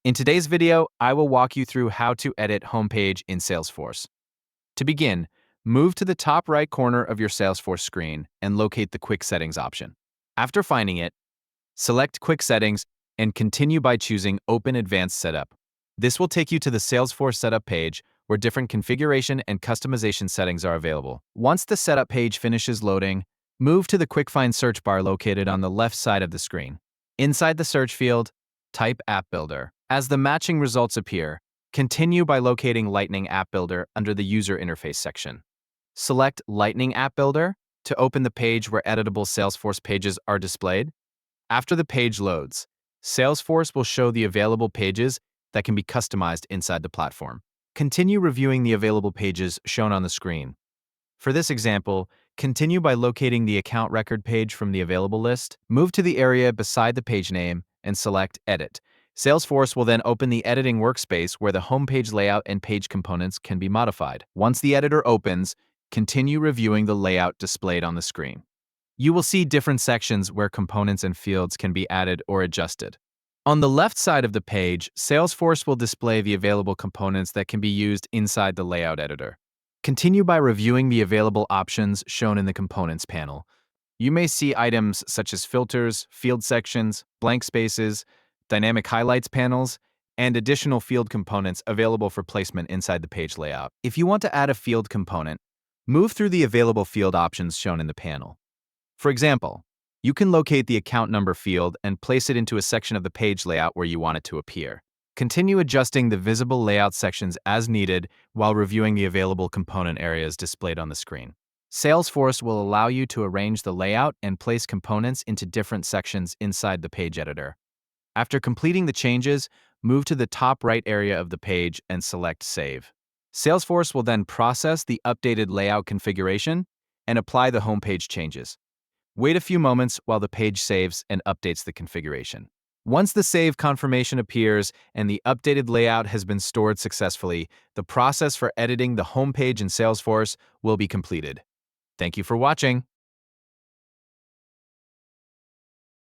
In today's video, I will walk you through how to edit homepage in Salesforce. To begin, move to the top right corner of your Salesforce screen and locate the Quick Settings option. After finding it, select Quick Settings and continue by choosing Open Advanced Setup. This will take you to the Salesforce Setup page where different configuration and customization settings are available. Once the setup page finishes loading, move to the Quick Find search bar located on the left side of the screen. Inside the search field, type App Builder. As the matching results appear, continue by locating Lightning App Builder under the User Interface section. Select Lightning App Builder to open the page where editable Salesforce pages are displayed. After the page loads, Salesforce will show the available pages that can be customized inside the platform. Continue reviewing the available pages shown on the screen. For this example, continue by locating the account record page from the available list, move to the area beside the page name, and select Edit. Salesforce will then open the editing workspace where the homepage layout and page components can be modified. Once the editor opens, continue reviewing the layout displayed on the screen. You will see different sections where components and fields can be added or adjusted. On the left side of the page, Salesforce will display the available components that can be used inside the layout editor. Continue by reviewing the available options shown in the Components panel. You may see items such as filters, field sections, blank spaces, dynamic highlights panels, and additional field components available for placement inside the page layout. If you want to add a field component, move through the available field options shown in the panel. For example, you can locate the account number field and place it into a section of the page layout where you want it to appear. Continue adjusting the visible layout sections as needed while reviewing the available component areas displayed on the screen. Salesforce will allow you to arrange the layout and place components into different sections inside the page editor. After completing the changes, move to the top right area of the page and select Save. Salesforce will then process the updated layout configuration and apply the homepage changes. Wait a few moments while the page saves and updates the configuration. Once the save confirmation appears and the updated layout has been stored successfully, the process for editing the homepage in Salesforce will be completed. Thank you for watching.